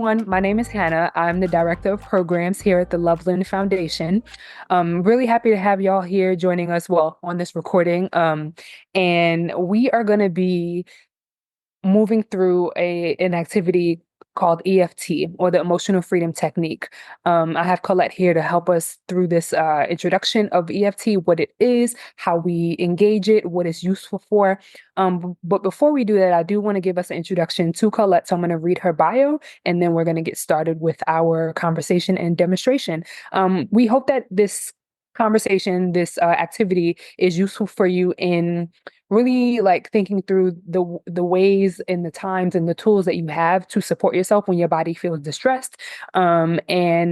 everyone. My name is Hannah. I'm the Director of Programs here at the Loveland Foundation. Really happy to have y'all here joining us, on this recording. And we are going to be moving through an activity called EFT, or the Emotional Freedom Technique. I have Colette here to help us through this introduction of EFT, what it is, how we engage it, what it's useful for. But before we do that, I do want to give us an introduction to Colette. So I'm going to read her bio, and then we're going to get started with our conversation and demonstration. We hope that this conversation, this activity is useful for you in really like thinking through the ways and the times and the tools that you have to support yourself when your body feels distressed. And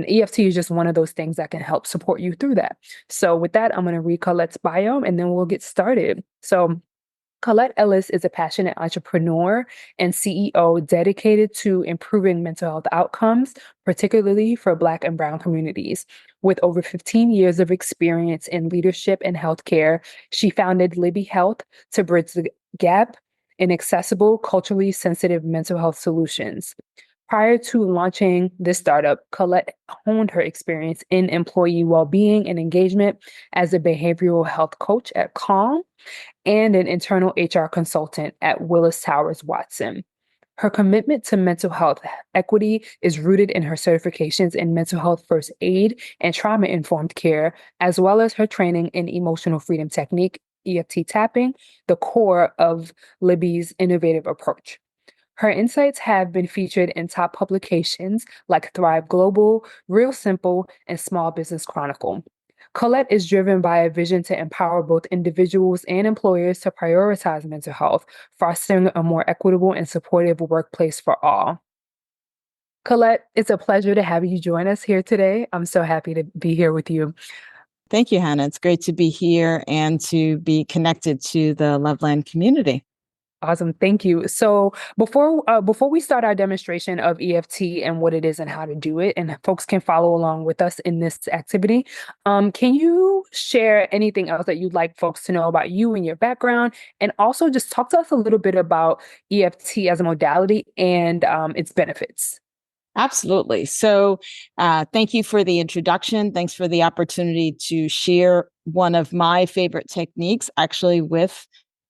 EFT is just one of those things that can help support you through that. So with that, I'm going to read Colette's bio and then we'll get started. So Colette Ellis is a passionate entrepreneur and CEO dedicated to improving mental health outcomes, particularly for Black and Brown communities. With over 15 years of experience in leadership and healthcare, she founded Libbie Health to bridge the gap in accessible, culturally sensitive mental health solutions. Prior to launching this startup, Colette honed her experience in employee well-being and engagement as a behavioral health coach at Calm and an internal HR consultant at Willis Towers Watson. Her commitment to mental health equity is rooted in her certifications in mental health first aid and trauma-informed care, as well as her training in emotional freedom technique, EFT tapping, the core of Libbie's innovative approach. Her insights have been featured in top publications like Thrive Global, Real Simple, and Small Business Chronicle. Colette is driven by a vision to empower both individuals and employers to prioritize mental health, fostering a more equitable and supportive workplace for all. Colette, it's a pleasure to have you join us here today. I'm so happy to be here with you. Thank you, Hannah. It's great to be here and to be connected to the Loveland community. Awesome. Thank you. So before we start our demonstration of EFT and what it is and how to do it, and folks can follow along with us in this activity, can you share anything else that you'd like folks to know about you and your background? And also just talk to us a little bit about EFT as a modality and its benefits. Absolutely. So thank you for the introduction. Thanks for the opportunity to share one of my favorite techniques actually with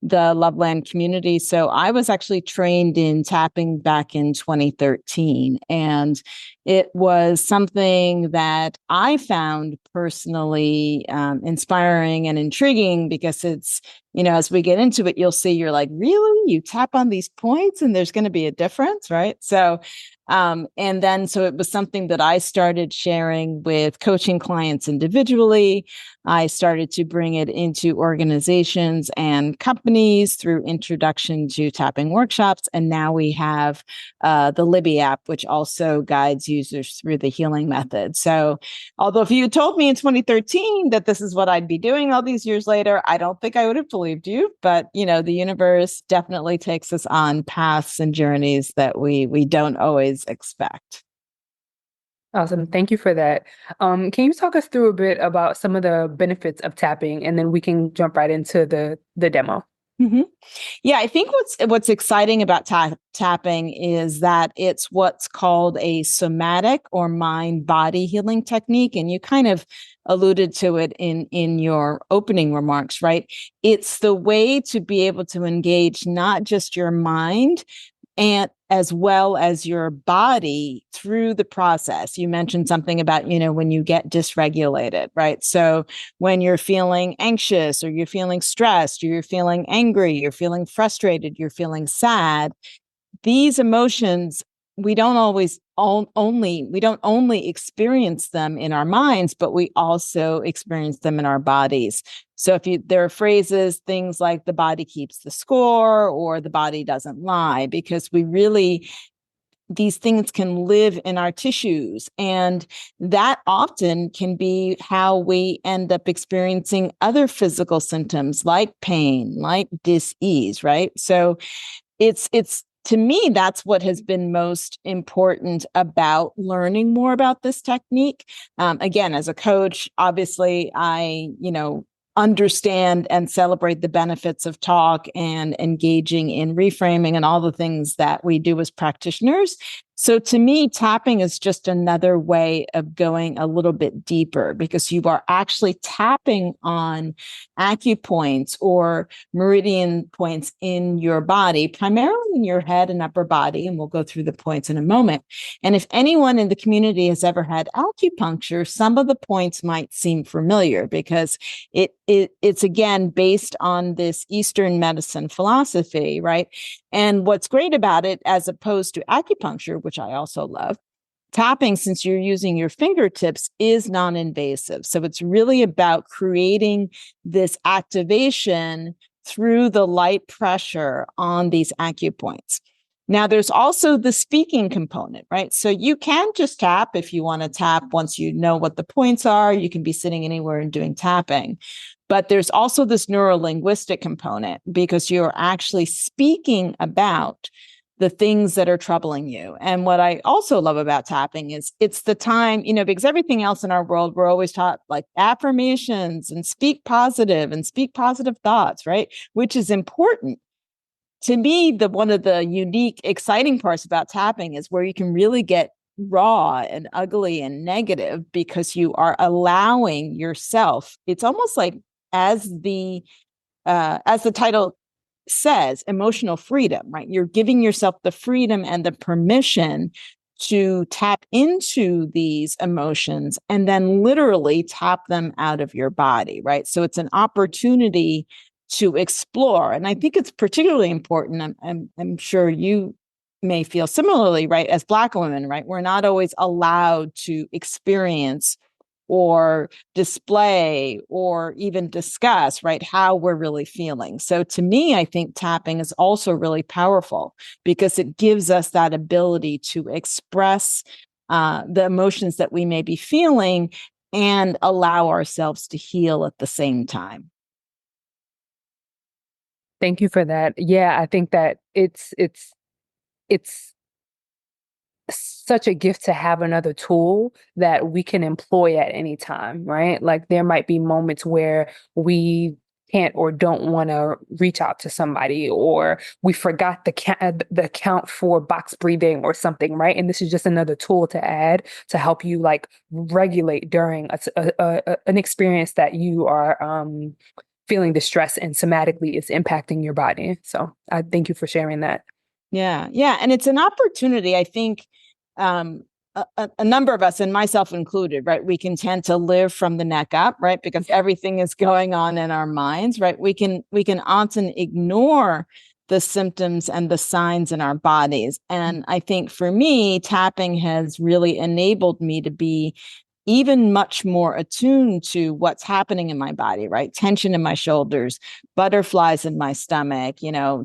the Loveland community. So I was actually trained in tapping back in 2013, and it was something that I found personally inspiring and intriguing because it's, as we get into it, you'll see you're like, really? You tap on these points and there's going to be a difference, right? So so it was something that I started sharing with coaching clients individually. I started to bring it into organizations and companies through introduction to tapping workshops. And now we have the Libbie app, which also guides users through the healing method. So although if you had told me in 2013 that this is what I'd be doing all these years later, I don't think I would have believed you. But, the universe definitely takes us on paths and journeys that we don't always expect. Awesome. Thank you for that. Can you talk us through a bit about some of the benefits of tapping, and then we can jump right into the demo? Mm-hmm. Yeah, I think what's exciting about tapping is that it's what's called a somatic or mind-body healing technique, and you kind of alluded to it in your opening remarks, right? It's the way to be able to engage not just your mind and as well as your body through the process. You mentioned something about, when you get dysregulated, right? So when you're feeling anxious or you're feeling stressed or you're feeling angry, you're feeling frustrated, you're feeling sad, these emotions, we don't only experience them in our minds, but we also experience them in our bodies. So there are phrases, things like the body keeps the score or the body doesn't lie, because these things can live in our tissues. And that often can be how we end up experiencing other physical symptoms like pain, like dis-ease, right? So it's to me, that's what has been most important about learning more about this technique. Again, as a coach, obviously, I, understand and celebrate the benefits of talk and engaging in reframing and all the things that we do as practitioners. So to me, tapping is just another way of going a little bit deeper because you are actually tapping on acupoints or meridian points in your body, primarily in your head and upper body. And we'll go through the points in a moment. And if anyone in the community has ever had acupuncture, some of the points might seem familiar because it's again based on this Eastern medicine philosophy, right? And what's great about it, as opposed to acupuncture, which I also love, tapping, since you're using your fingertips, is non-invasive. So it's really about creating this activation through the light pressure on these acupoints. Now, there's also the speaking component, right? So you can just tap if you want to tap once you know what the points are. You can be sitting anywhere and doing tapping. But there's also this neurolinguistic component because you're actually speaking about the things that are troubling you. And what I also love about tapping is it's the time, because everything else in our world, we're always taught like affirmations and speak positive thoughts, right? Which is important. To me, one of the unique, exciting parts about tapping is where you can really get raw and ugly and negative because you are allowing yourself. It's almost like as the title says, emotional freedom, right? You're giving yourself the freedom and the permission to tap into these emotions and then literally tap them out of your body, right? So it's an opportunity to explore. And I think it's particularly important. I'm sure you may feel similarly, right? As Black women, right? We're not always allowed to experience or display or even discuss, right, how we're really feeling. So to me, I think tapping is also really powerful because it gives us that ability to express the emotions that we may be feeling and allow ourselves to heal at the same time. Thank you for that. Yeah, I think that it's such a gift to have another tool that we can employ at any time, right? Like there might be moments where we can't or don't want to reach out to somebody, or we forgot the count for box breathing or something, right? And this is just another tool to add to help you like regulate during an experience that you are feeling distress and somatically is impacting your body. So I thank you for sharing that. Yeah. Yeah. And it's an opportunity, I think, a number of us, and myself included, right? We can tend to live from the neck up, right? Because everything is going on in our minds, right? We can often ignore the symptoms and the signs in our bodies. And I think for me, tapping has really enabled me to be even much more attuned to what's happening in my body, right? Tension in my shoulders, butterflies in my stomach,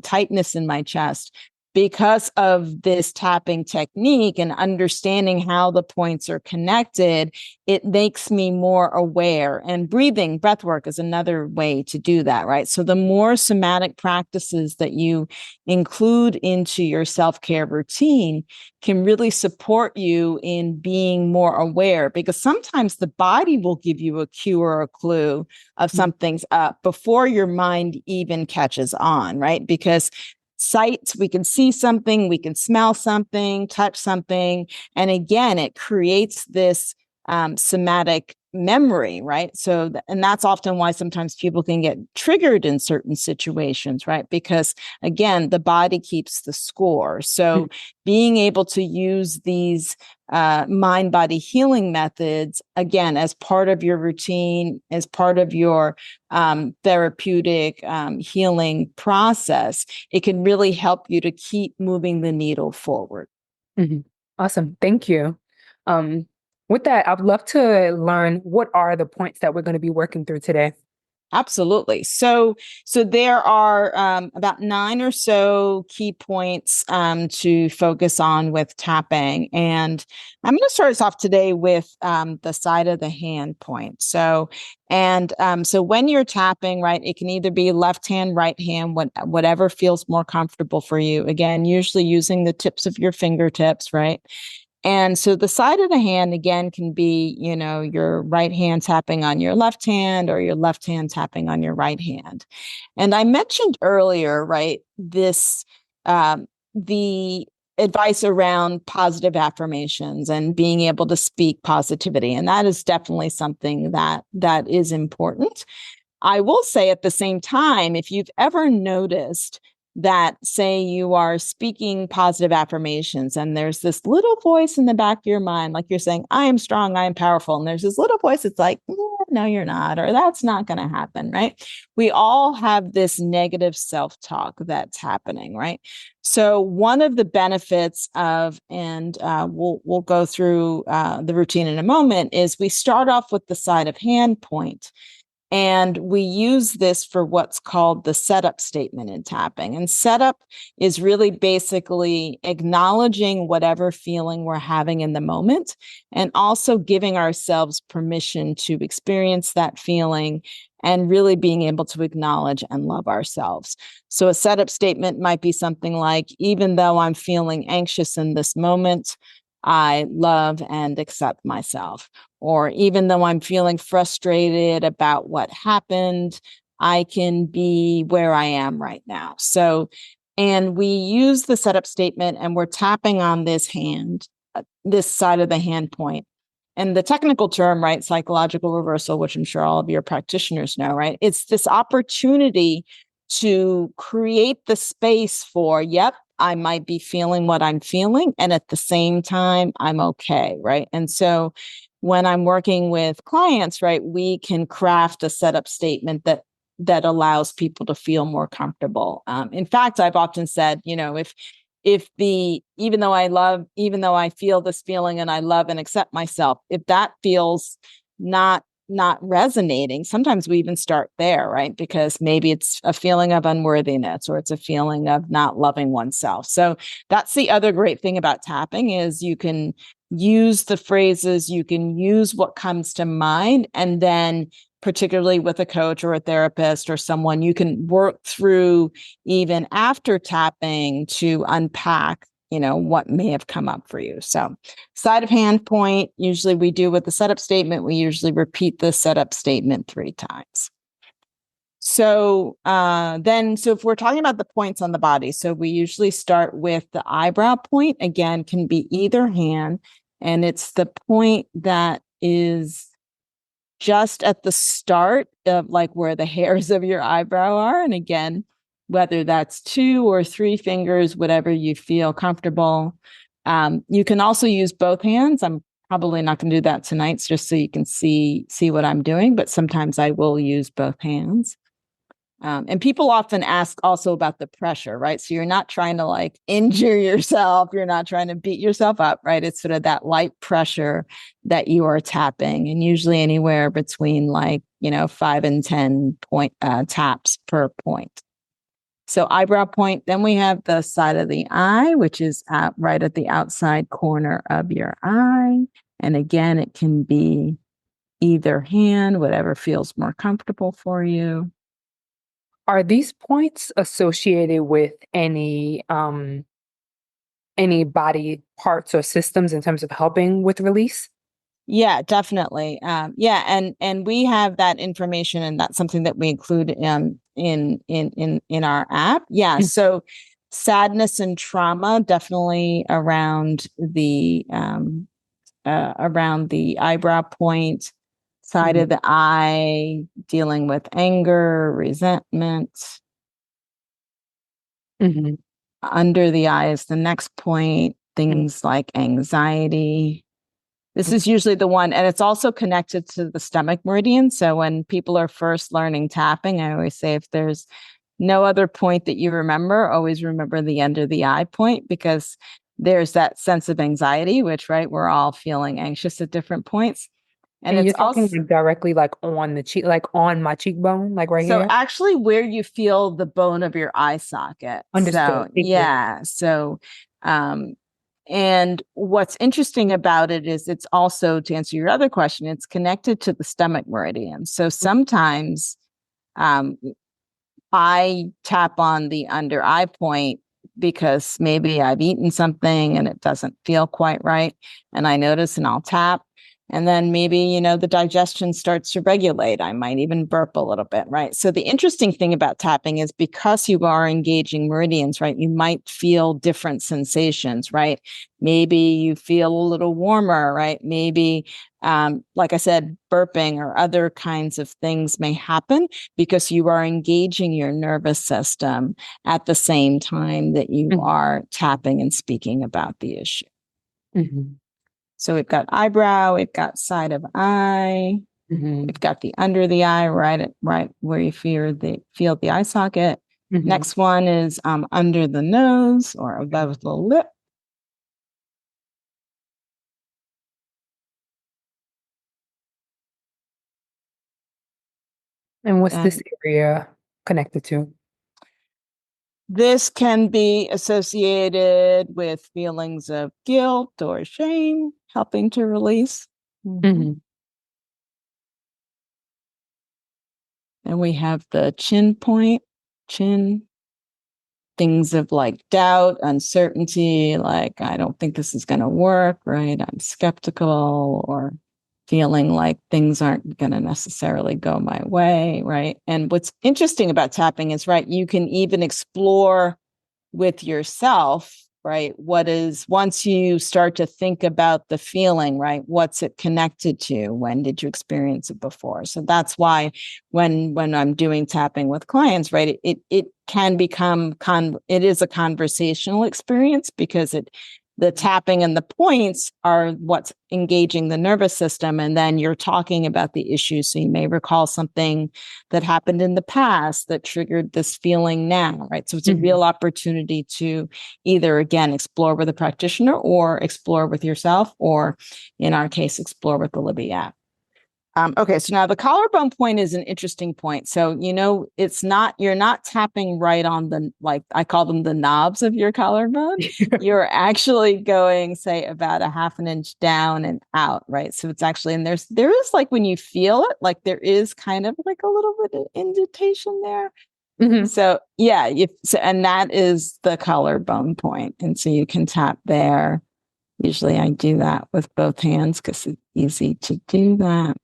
tightness in my chest, because of this tapping technique and understanding how the points are connected. It makes me more aware. And breath work is another way to do that, right? So the more somatic practices that you include into your self-care routine can really support you in being more aware, because sometimes the body will give you a cue or a clue of something's up before your mind even catches on, right? Because sight, we can see something, we can smell something, touch something. And again, it creates this somatic memory, right? So, and that's often why sometimes people can get triggered in certain situations, right? Because again, the body keeps the score. So being able to use these mind body healing methods, again, as part of your routine, as part of your therapeutic healing process, it can really help you to keep moving the needle forward. Mm-hmm. Awesome. Thank you. With that, I'd love to learn what are the points that we're going to be working through today. Absolutely. So there are about 9 or so key points to focus on with tapping. And I'm going to start us off today with the side of the hand point. So when you're tapping, right, it can either be left hand, right hand, whatever feels more comfortable for you. Again, usually using the tips of your fingertips, right? And so the side of the hand, again, can be, your right hand tapping on your left hand or your left hand tapping on your right hand. And I mentioned earlier, right, this, the advice around positive affirmations and being able to speak positivity. And that is definitely something that is important. I will say at the same time, if you've ever noticed that, say, you are speaking positive affirmations and there's this little voice in the back of your mind, like you're saying, I am strong, I am powerful. And there's this little voice that's like, no, you're not, or that's not going to happen, right? We all have this negative self-talk that's happening, right? So one of the benefits of, and we'll go through the routine in a moment, is we start off with the sleight of hand point. And we use this for what's called the setup statement in tapping. And setup is really basically acknowledging whatever feeling we're having in the moment and also giving ourselves permission to experience that feeling and really being able to acknowledge and love ourselves. So a setup statement might be something like, even though I'm feeling anxious in this moment, I love and accept myself. Or even though I'm feeling frustrated about what happened, I can be where I am right now. So, and we use the setup statement and we're tapping on this hand, this side of the hand point. And the technical term, right, psychological reversal, which I'm sure all of your practitioners know, right? It's this opportunity to create the space for, yep, I might be feeling what I'm feeling. And at the same time, I'm okay, right? And so when I'm working with clients, right, we can craft a setup statement that allows people to feel more comfortable. In fact, I've often said, even though I feel this feeling and I love and accept myself, if that feels not resonating, sometimes we even start there, right? Because maybe it's a feeling of unworthiness or it's a feeling of not loving oneself. So that's the other great thing about tapping is you can use the phrases, you can use what comes to mind, and then particularly with a coach or a therapist or someone, you can work through even after tapping to unpack what may have come up for you. So sleight of hand point, usually we do with the setup statement, we usually repeat the setup statement 3 times. So if we're talking about the points on the body, so we usually start with the eyebrow point, again, can be either hand, and it's the point that is just at the start of like where the hairs of your eyebrow are. And again, whether that's 2 or 3 fingers, whatever you feel comfortable. You can also use both hands. I'm probably not going to do that tonight, just so you can see what I'm doing, but sometimes I will use both hands. And people often ask also about the pressure, right? So you're not trying to like injure yourself. You're not trying to beat yourself up, right? It's sort of that light pressure that you are tapping, and usually anywhere between 5 and 10 point taps per point. So eyebrow point, then we have the side of the eye, which is right at the outside corner of your eye. And again, it can be either hand, whatever feels more comfortable for you. Are these points associated with any body parts or systems in terms of helping with release? Yeah, definitely. And we have that information, and that's something that we include in our app. Yeah, so sadness and trauma definitely around the eyebrow point, side of the eye, dealing with anger, resentment. Under the eye is the next point, things like anxiety. This is usually the one, and it's also connected to the stomach meridian. So when people are first learning tapping, I always say if there's no other point that you remember, always remember the under the eye point, because there's that sense of anxiety, which, right, we're all feeling anxious at different points. And it's you're talking also directly like on the cheek, like on my cheekbone, like right so here? actually where you feel the bone of your eye socket. Understood. So yeah. So and what's interesting about it is it's also, to answer your other question, it's connected to the stomach meridian. So sometimes I tap on the under eye point because maybe I've eaten something and it doesn't feel quite right. And I notice and I'll tap. And then maybe, the digestion starts to regulate. I might even burp a little bit, right? So the interesting thing about tapping is because you are engaging meridians, right? You might feel different sensations, right? Maybe you feel a little warmer, right? Maybe, like I said, burping or other kinds of things may happen because you are engaging your nervous system at the same time that you are tapping and speaking about the issue. Mm-hmm. So we've got eyebrow, we've got side of eye, we've got the under the eye, right where you feel the eye socket. Next one is under the nose or above the lip. And what's this area connected to? This can be associated with feelings of guilt or shame, helping to release. And we have the chin point, things of like doubt, uncertainty, like, I don't think this is going to work, right? I'm skeptical, or feeling like things aren't going to necessarily go my way, right? And what's interesting about tapping is, right, you can even explore with yourself, right? Once you start to think about the feeling, right? What's it connected to? When did you experience it before? So that's why when I'm doing tapping with clients, right, it can become it is a conversational experience because the tapping and the points are what's engaging the nervous system. And then you're talking about the issue. So you may recall something that happened in the past that triggered this feeling now, right? So it's a real opportunity to either, again, explore with a practitioner or explore with yourself, or in our case, explore with the Libbie app. Okay, so now the collarbone point is an interesting point. So, you're not tapping right on the, like, I call them the knobs of your collarbone. You're actually going, say, about a half an inch down and out, right? So it's actually, and there is like, when you feel it, like there is kind of like a little bit of indentation there. So yeah, and that is the collarbone point. And so you can tap there. Usually I do that with both hands because it's easy to do that.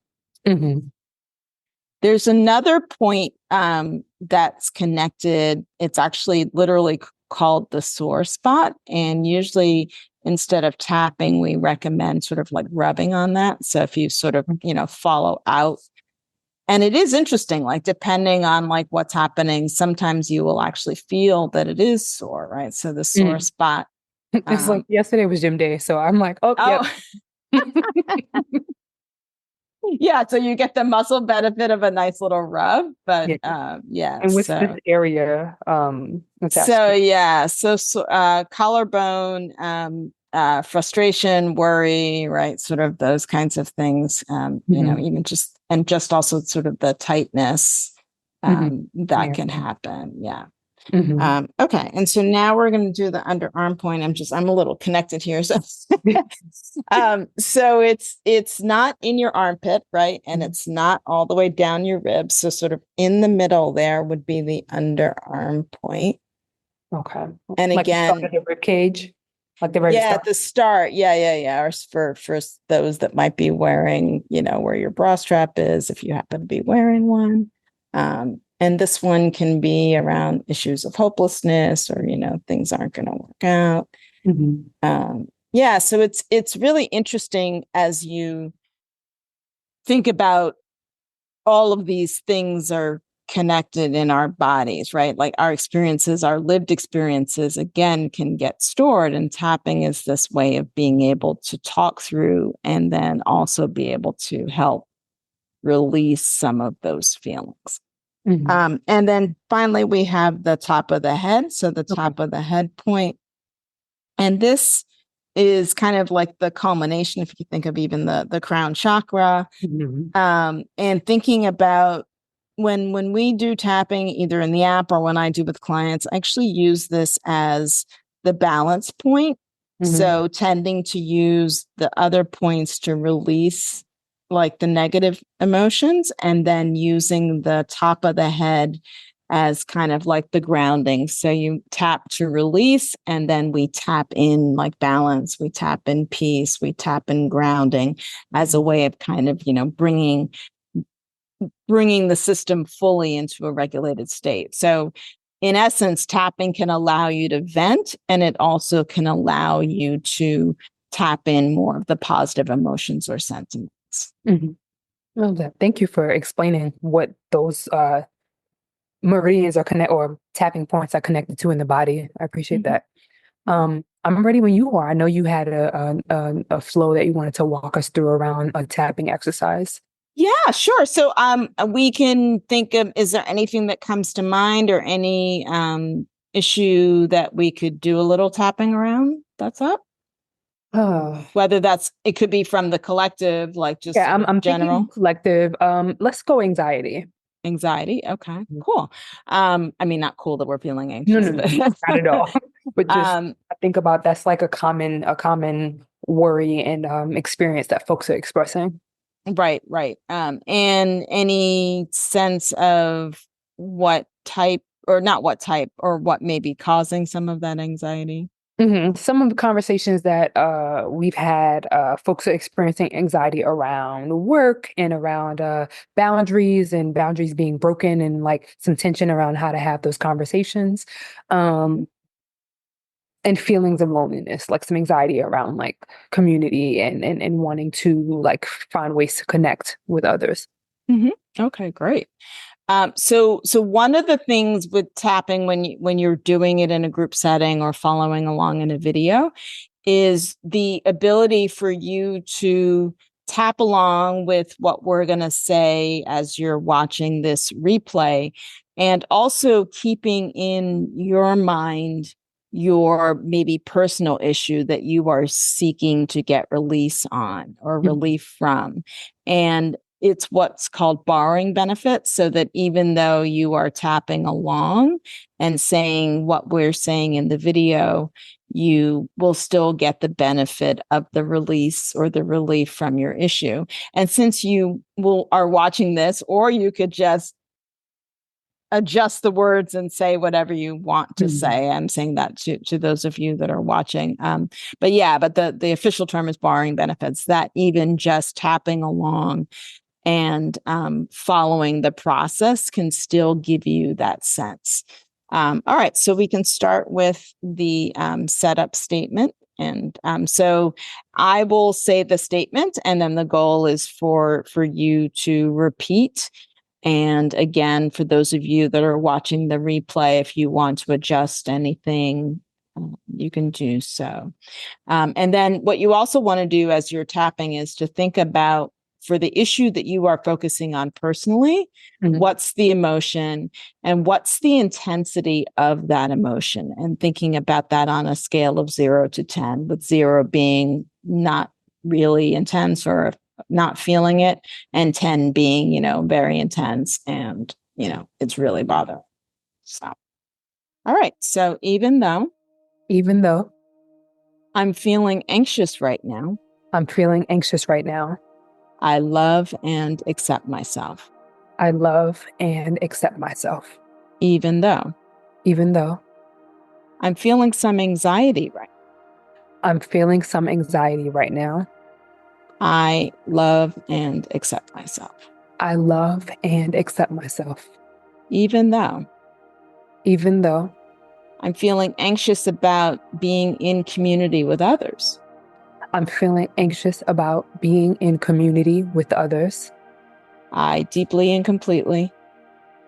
There's another point that's connected. It's actually literally called the sore spot. And usually instead of tapping, we recommend sort of like rubbing on that. So if you sort of, follow out. And it is interesting, like depending on like what's happening, sometimes you will actually feel that it is sore, right? So the sore spot. It's like yesterday was gym day. So I'm like, oh. Yep. Yeah, so you get the muscle benefit of a nice little rub, but yeah. And what's this area? Collarbone, frustration, worry, right? Sort of those kinds of things. Even just also sort of the tightness that can happen. Yeah. Okay. And so now we're going to do the underarm point. I'm a little connected here. So, so it's not in your armpit, right? And it's not all the way down your ribs. So sort of in the middle there would be the underarm point. Okay. And like again, the rib cage, like the very at the start. Yeah. Or for those that might be wearing, where your bra strap is, if you happen to be wearing one. And this one can be around issues of hopelessness or, things aren't going to work out. So it's really interesting as you think about all of these things are connected in our bodies, right? Like our experiences, our lived experiences, again, can get stored. And tapping is this way of being able to talk through and then also be able to help release some of those feelings. And then finally, we have the top of the head. So the top of the head point. And this is kind of like the culmination, if you think of even the crown chakra. And thinking about when we do tapping, either in the app or when I do with clients, I actually use this as the balance point. So tending to use the other points to release like the negative emotions, and then using the top of the head as kind of like the grounding. So you tap to release, and then we tap in like balance, we tap in peace, we tap in grounding as a way of kind of, bringing the system fully into a regulated state. So in essence, tapping can allow you to vent, and it also can allow you to tap in more of the positive emotions or sentiments. Mm-hmm. Well, thank you for explaining what those meridians are connect or tapping points are connected to in the body. I appreciate Mm-hmm. that. I'm ready when you are. I know you had a flow that you wanted to walk us through around a tapping exercise. Yeah, sure. So we can think of, is there anything that comes to mind or any issue that we could do a little tapping around that's up? Oh, Whether it could be from the collective, like just yeah, sort of I'm thinking general collective. Let's go anxiety. anxiety. Okay, Mhm. cool. I mean, not cool that we're feeling No, anxious, no, but no, not at all. But just um, I think about that's like a common worry and experience that folks are expressing. right, right. And any sense of what type, or not what type, or what may be causing some of that anxiety? Some of the conversations that we've had, folks are experiencing anxiety around work and around boundaries and boundaries being broken and like some tension around how to have those conversations. Um, and feelings of loneliness, like some anxiety around like community and wanting to like find ways to connect with others. Hmm. Okay, great. So one of the things with tapping when you're doing it in a group setting or following along in a video is the ability for you to tap along with what we're going to say as you're watching this replay, and also keeping in your mind your maybe personal issue that you are seeking to get release on or Mhm. relief from. And it's what's called borrowing benefits, so that even though you are tapping along and saying what we're saying in the video, you will still get the benefit of the release or the relief from your issue. And since you are watching this, or you could just adjust the words and say whatever you want to Mhm. say. I'm saying that to those of you that are watching. But the official term is borrowing benefits, that even just tapping along and following the process can still give you that sense. All right, so we can start with the setup statement. And so I will say the statement, and then the goal is for you to repeat. And again, for those of you that are watching the replay, if you want to adjust anything, you can do so. And then what you also want to do as you're tapping is to think about, for the issue that you are focusing on personally, Mhm. what's the emotion and what's the intensity of that emotion, and thinking about that on a scale of 0 to 10, with 0 being not really intense or not feeling it, and 10 being, very intense and, it's really bothering. So, all right. So even though Even though I'm feeling anxious right now, I'm feeling anxious right now, I love and accept myself. I love and accept myself. Even though Even though I'm feeling some anxiety right I'm feeling some anxiety right now, now, I love and accept myself. I love and accept myself. Even though Even though I'm feeling anxious about being in community with others, I'm feeling anxious about being in community with others, I deeply and completely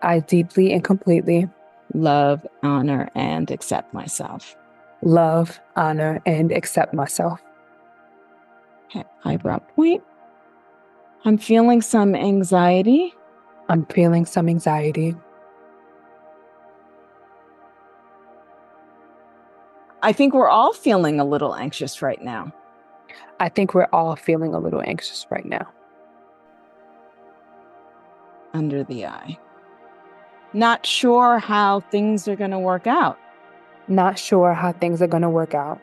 I deeply and completely love, honor, and accept myself. love, honor, and accept myself. Okay, eyebrow point. I'm feeling some anxiety. I'm feeling some anxiety. I think we're all feeling a little anxious right now. I think we're all feeling a little anxious right now. Under the eye. Not sure how things are going to work out. Not sure how things are going to work out.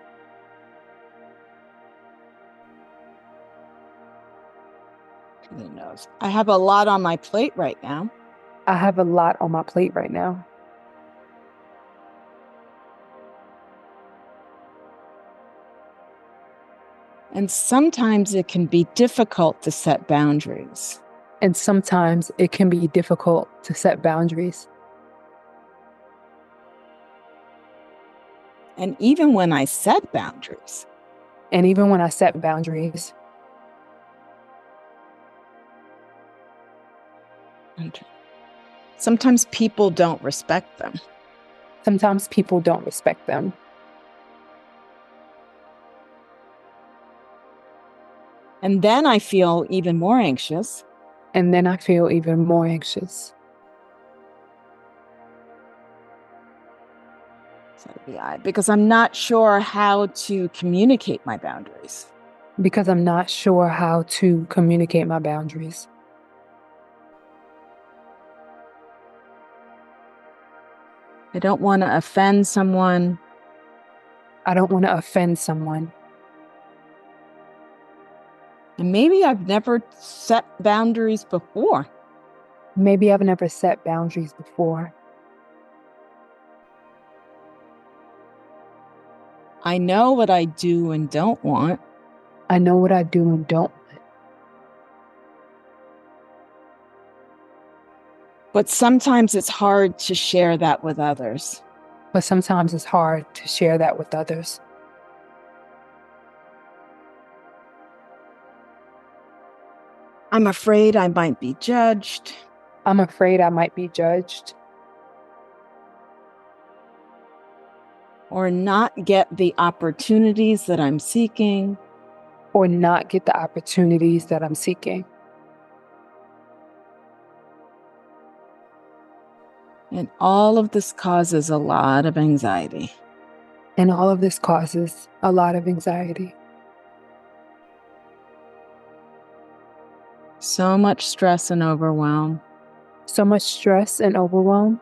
Who knows? I have a lot on my plate right now. I have a lot on my plate right now. And sometimes it can be difficult to set boundaries. And sometimes it can be difficult to set boundaries. And even when I set boundaries, And even when I set boundaries, sometimes people don't respect them. sometimes people don't respect them. And then I feel even more anxious. And then I feel even more anxious. Because I'm not sure how to communicate my boundaries. Because I'm not sure how to communicate my boundaries. I don't want to offend someone. I don't want to offend someone. And maybe I've never set boundaries before. Maybe I've never set boundaries before. I know what I do and don't want. I know what I do and don't want. But sometimes it's hard to share that with others. But sometimes it's hard to share that with others. I'm afraid I might be judged. I'm afraid I might be judged. Or not get the opportunities that I'm seeking. Or not get the opportunities that I'm seeking. And all of this causes a lot of anxiety. And all of this causes a lot of anxiety. So much stress and overwhelm. So much stress and overwhelm.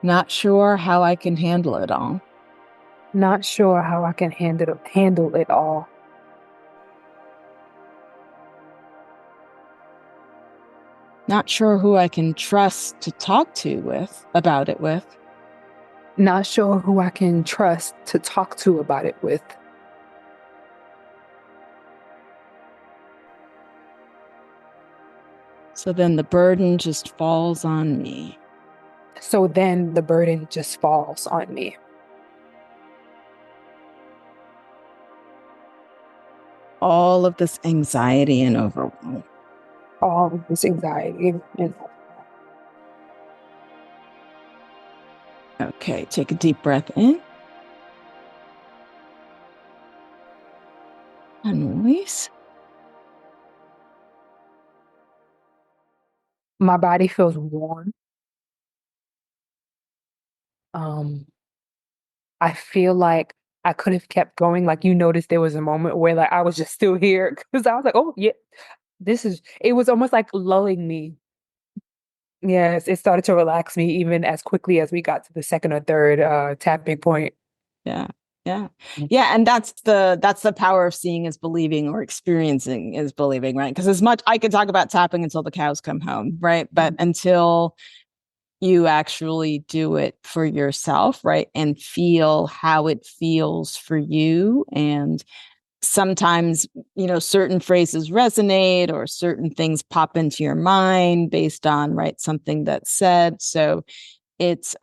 Not sure how I can handle it all. Not sure how I can handle it all. Not sure who I can trust to talk to about it with. Not sure who I can trust to talk to about it with. So then the burden just falls on me. So then the burden just falls on me. All of this anxiety and overwhelm. All of this anxiety and Okay, take a deep breath in. And release. my body feels warm. I feel like I could have kept going. Like, you noticed there was a moment where like I was just still here because I was like, oh yeah, it was almost like lulling me. Yes, it started to relax me even as quickly as we got to the second or third tapping point. Yeah. Yeah. Yeah. And that's the power of seeing is believing or experiencing is believing, right? Because as much I could talk about tapping until the cows come home, right? But until you actually do it for yourself, right? And feel how it feels for you. And sometimes, certain phrases resonate or certain things pop into your mind based on, right, something that's said. So it's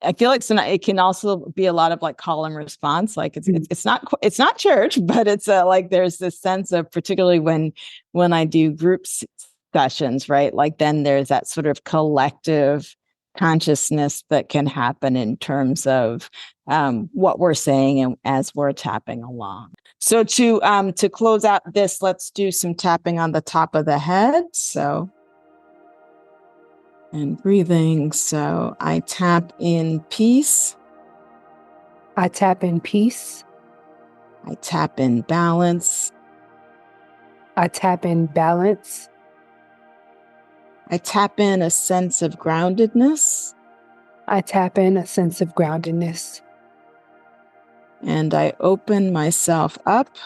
I feel like it can also be a lot of like call and response. Like it's not church, but it's like there's this sense of, particularly when I do sessions, right? Like then there's that sort of collective consciousness that can happen in terms of what we're saying and as we're tapping along. So to close out this, let's do some tapping on the top of the head. So. And breathing. So I tap in peace. I tap in peace. I tap in balance. I tap in balance. I tap in a sense of groundedness. I tap in a sense of groundedness. And I open myself up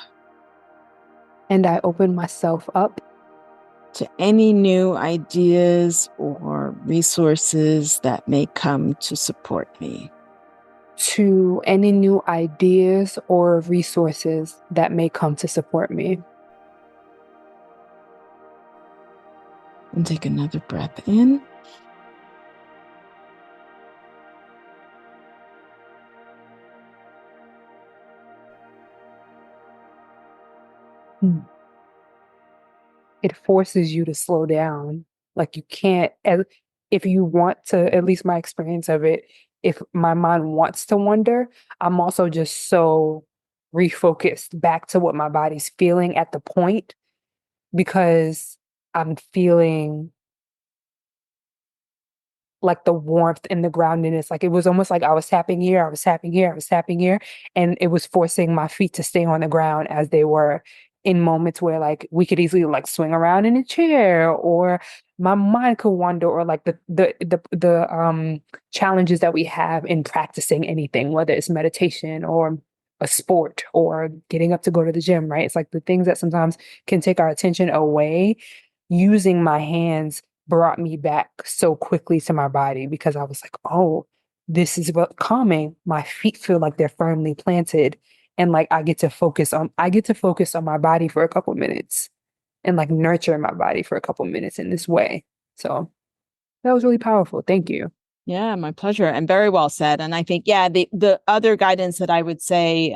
And I open myself up to any new ideas or resources that may come to support me. to any new ideas or resources that may come to support me. And take another breath in. It forces you to slow down. Like you can't, if you want to, at least my experience of it, if my mind wants to wander, I'm also just so refocused back to what my body's feeling at the point because I'm feeling like the warmth and the groundedness. Like it was almost like I was tapping here, I was tapping here, I was tapping here, and it was forcing my feet to stay on the ground as they were in moments where like we could easily like swing around in a chair or my mind could wander or like the challenges that we have in practicing anything, whether it's meditation or a sport or getting up to go to the gym, right? It's like the things that sometimes can take our attention away. Using my hands brought me back so quickly to my body because I was like, oh, this is what calming. My feet feel like they're firmly planted. And like I get to focus on my body for a couple minutes and like nurture my body for a couple minutes in this way. So that was really powerful. Thank you. Yeah, my pleasure. And very well said. And I think, yeah, the other guidance that I would say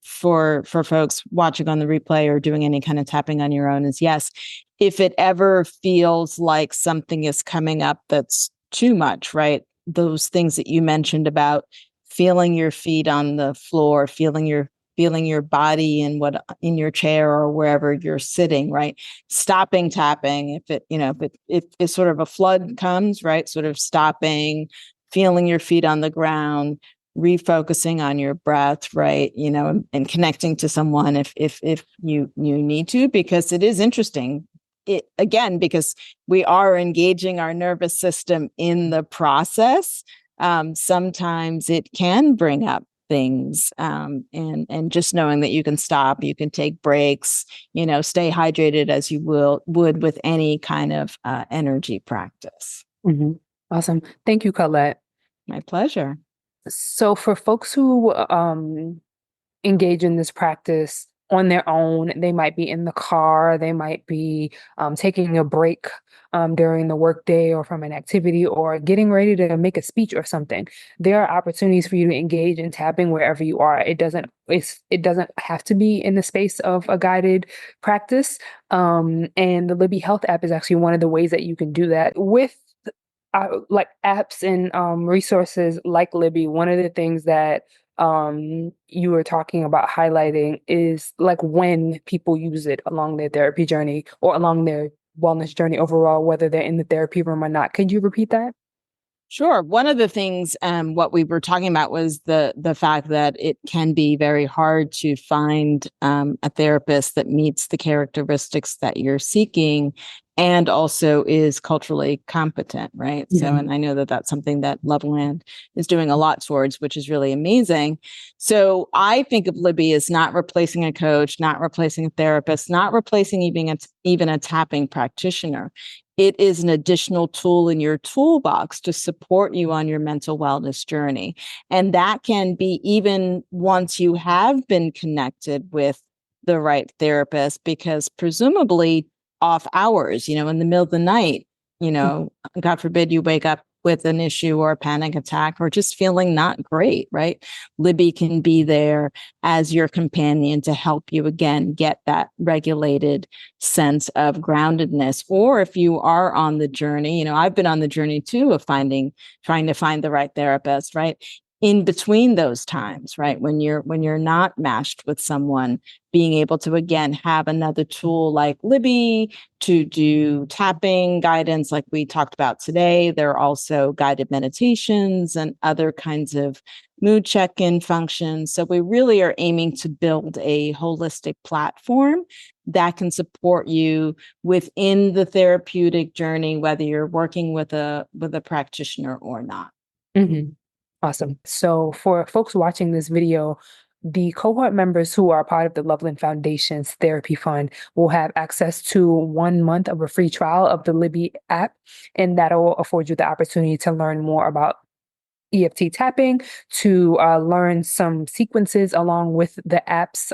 for folks watching on the replay or doing any kind of tapping on your own is yes, if it ever feels like something is coming up that's too much, right? Those things that you mentioned about feeling your feet on the floor, feeling your body in your chair or wherever you're sitting, right? Stopping tapping. If it, if sort of a flood comes, right? Sort of stopping, feeling your feet on the ground, refocusing on your breath, right? And connecting to someone if you need to, because it is interesting. Because we are engaging our nervous system in the process. Sometimes it can bring up things, and just knowing that you can stop, you can take breaks, stay hydrated as you would with any kind of energy practice. Hmm. Awesome. Thank you, Colette. My pleasure. So for folks who engage in this practice on their own. They might be in the car, they might be taking a break during the workday or from an activity or getting ready to make a speech or something. There are opportunities for you to engage in tapping wherever you are. It doesn't have to be in the space of a guided practice. And the Libbie Health app is actually one of the ways that you can do that with like apps and resources like Libbie. One of the things that you were talking about highlighting is like when people use it along their therapy journey or along their wellness journey overall, whether they're in the therapy room or not. Could you repeat that? Sure. One of the things, what we were talking about was the fact that it can be very hard to find a therapist that meets the characteristics that you're seeking and also is culturally competent, right? So, Mhm. and I know that that's something that Loveland is doing a lot towards, which is really amazing. So I think of Libbie as not replacing a coach, not replacing a therapist, not replacing even a tapping practitioner. It is an additional tool in your toolbox to support you on your mental wellness journey. And that can be even once you have been connected with the right therapist, because presumably off hours, in the middle of the night, God forbid you wake up with an issue or a panic attack or just feeling not great, right? Libbie can be there as your companion to help you again get that regulated sense of groundedness. Or if you are on the journey, I've been on the journey too of trying to find the right therapist, right? In between those times, right? When you're not matched with someone, being able to again have another tool like Libbie to do tapping guidance like we talked about today. There are also guided meditations and other kinds of mood check-in functions. So we really are aiming to build a holistic platform that can support you within the therapeutic journey, whether you're working with a practitioner or not. Mhm. Awesome. So for folks watching this video, the cohort members who are part of the Loveland Foundation's Therapy Fund will have access to 1 month of a free trial of the Libbie app, and that'll afford you the opportunity to learn more about EFT tapping, to learn some sequences along with the app's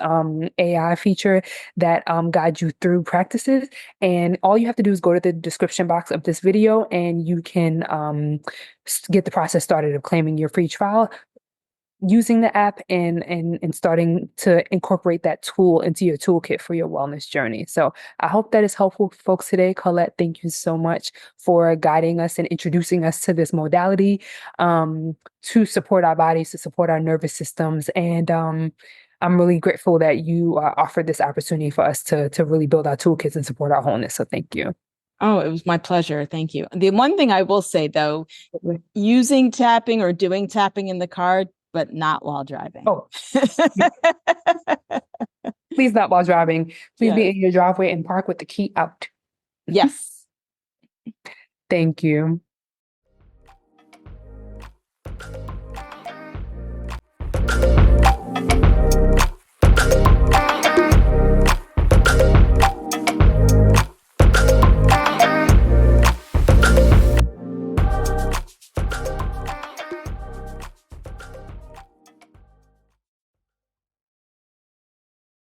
AI feature that guide you through practices. And all you have to do is go to the description box of this video and you can get the process started of claiming your free trial using the app and starting to incorporate that tool into your toolkit for your wellness journey. So I hope that is helpful for folks today. Colette, thank you so much for guiding us and introducing us to this modality to support our bodies, to support our nervous systems. And I'm really grateful that you offered this opportunity for us to really build our toolkits and support our wholeness. So thank you. Oh, it was my pleasure. Thank you. The one thing I will say, though, using tapping or doing tapping in the car, but not while driving. Oh, please not while driving. Please be in your driveway and park with the key out. Yes. Thank you.